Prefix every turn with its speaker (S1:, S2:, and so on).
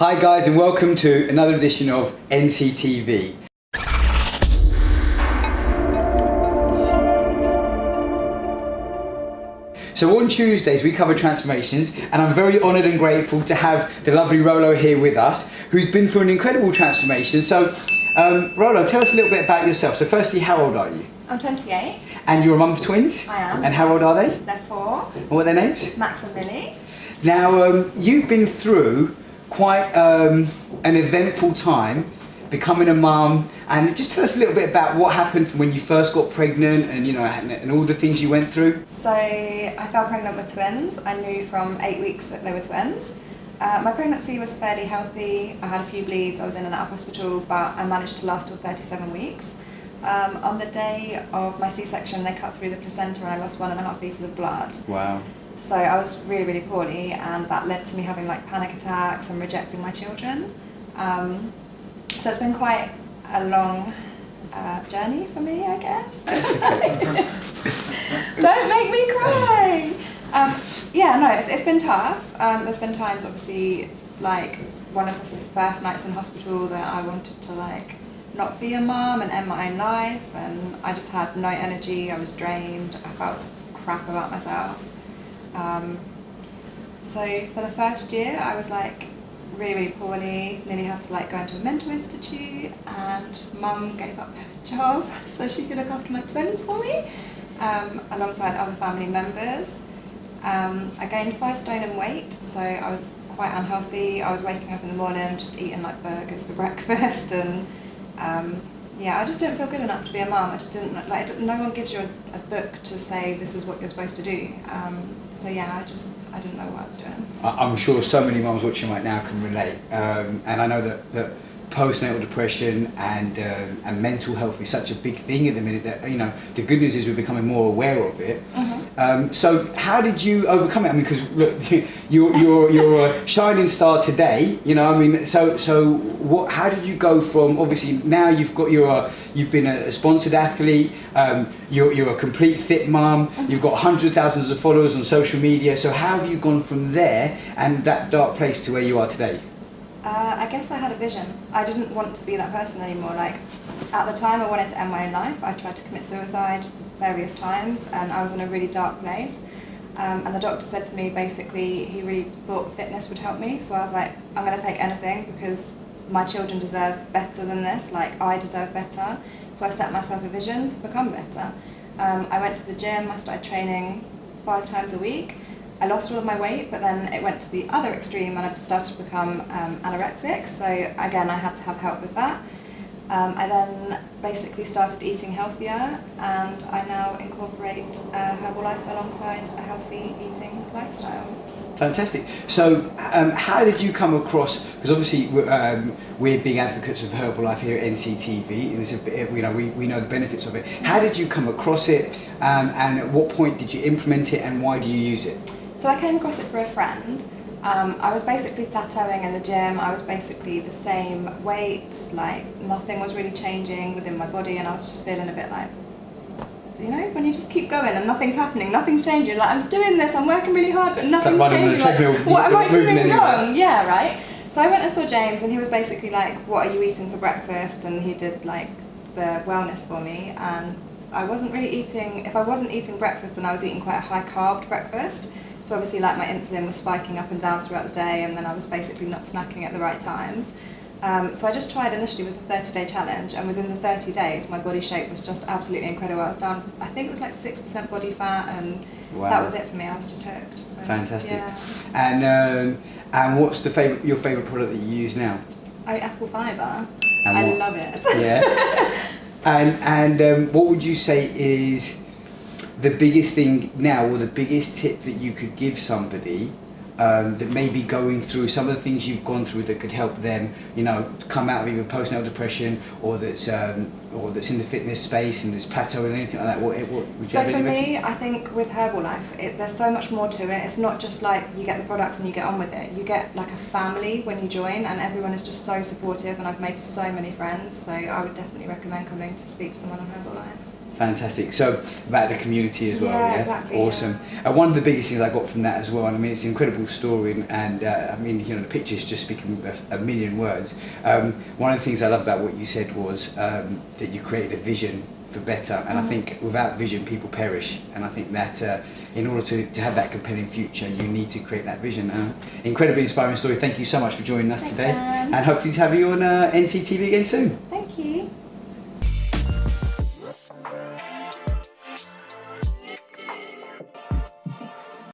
S1: Hi guys, and welcome to another edition of NCTV. So on Tuesdays we cover transformations, and I'm very honoured and grateful to have the lovely Rolo here with us, who's been through an incredible transformation. So Rolo, tell us a little bit about yourself. So firstly, how old are you?
S2: I'm 28.
S1: And you're a mum of twins?
S2: I am.
S1: And how old are they?
S2: They're 4.
S1: And what are their names?
S2: Max and Millie.
S1: Now, you've been through quite an eventful time, becoming a mum, and just tell us a little bit about what happened from when you first got pregnant and, you know, and all the things you went through.
S2: So I fell pregnant with twins. I knew from 8 weeks that they were twins. My pregnancy was fairly healthy. I had a few bleeds, I was in and out of hospital, but I managed to last till 37 weeks. On the day of my C-section, they cut through the placenta and I lost 1.5 litres of blood.
S1: Wow.
S2: So I was really, really poorly, and that led to me having like panic attacks and rejecting my children. So it's been quite a long journey for me, I guess. Don't make me cry! Yeah, no, it's been tough. There's been times, obviously, like one of the first nights in hospital that I wanted to like not be a mum and end my own life, and I just had no energy, I was drained, I felt crap about myself. So for the first year I was like really, really poorly, nearly had to like go into a mental institute, and mum gave up her job so she could look after my twins for me, alongside other family members. I gained 5 stone in weight, so I was quite unhealthy. I was waking up in the morning just eating like burgers for breakfast, and yeah, I just didn't feel good enough to be a mum. I just didn't, like, no one gives you a book to say this is what you're supposed to do. So yeah, I didn't know what I was doing.
S1: I'm sure so many mums watching right now can relate, and I know that postnatal depression and mental health is such a big thing at the minute that, you know, the good news is we're becoming more aware of it. So how did you overcome it? I mean, because look, you're a shining star today, you know. I mean, so what? How did you go from, obviously now you've been a sponsored athlete, you're a complete fit mum, you've got hundreds of thousands of followers on social media. So how have you gone from there and that dark place to where you are today?
S2: I guess I had a vision. I didn't want to be that person anymore. Like, at the time I wanted to end my own life. I tried to commit suicide various times, and I was in a really dark place. And the doctor said to me, basically, he really thought fitness would help me. So I was like, I'm going to take anything because my children deserve better than this. Like, I deserve better. So I set myself a vision to become better. I went to the gym, I started training 5 times a week. I lost all of my weight, but then it went to the other extreme and I started to become anorexic. So again, I had to have help with that. I then basically started eating healthier, and I now incorporate Herbalife alongside a healthy eating lifestyle.
S1: Fantastic. So how did you come across, because obviously we're big advocates of Herbalife here at NCTV, and it's you know, we know the benefits of it. How did you come across it, and at what point did you implement it, and why do you use it?
S2: So I came across it for a friend. I was basically plateauing in the gym. I was basically the same weight, like nothing was really changing within my body, and I was just feeling a bit like, you know, when you just keep going and nothing's happening, nothing's changing. Like, I'm doing this, I'm working really hard, but nothing's changing. Like, what am I doing wrong? Yeah, right? So I went and saw James, and he was basically like, what are you eating for breakfast? And he did like the wellness for me, and I wasn't really eating, if I wasn't eating breakfast, then I was eating quite a high carb breakfast. So obviously, like, my insulin was spiking up and down throughout the day, and then I was basically not snacking at the right times. So I just tried initially with the 30-day challenge, and within the 30 days my body shape was just absolutely incredible. I was down, I think it was like 6% body fat, and
S1: wow,
S2: that was it for me. I was just hooked. So,
S1: fantastic.
S2: Yeah.
S1: And what's your favourite product that you use now?
S2: Oh, apple fibre.
S1: And
S2: I love it.
S1: Yeah. And what would you say is the biggest thing now, or the biggest tip that you could give somebody that may be going through some of the things you've gone through that could help them, you know, come out of either postnatal depression or that's in the fitness space and there's plateau or anything like that? What would you
S2: So
S1: have
S2: for me, I think with Herbalife, there's so much more to it. It's not just like you get the products and you get on with it. You get like a family when you join, and everyone is just so supportive, and I've made so many friends. So I would definitely recommend coming to speak to someone on Herbalife.
S1: Fantastic. So about the community as well.
S2: Yeah,
S1: Yeah,
S2: exactly,
S1: Awesome. And one of the biggest things I got from that as well, and I mean it's an incredible story, and I mean the pictures just speak a million words. One of the things I love about what you said was that you created a vision for better, and I think without vision people perish, and I think that in order to have that compelling future you need to create that vision. Incredibly inspiring story. Thank you so much for joining us
S2: Thanks,
S1: today,
S2: Dan.
S1: and hopefully to have you on NCTV again soon.
S2: Thank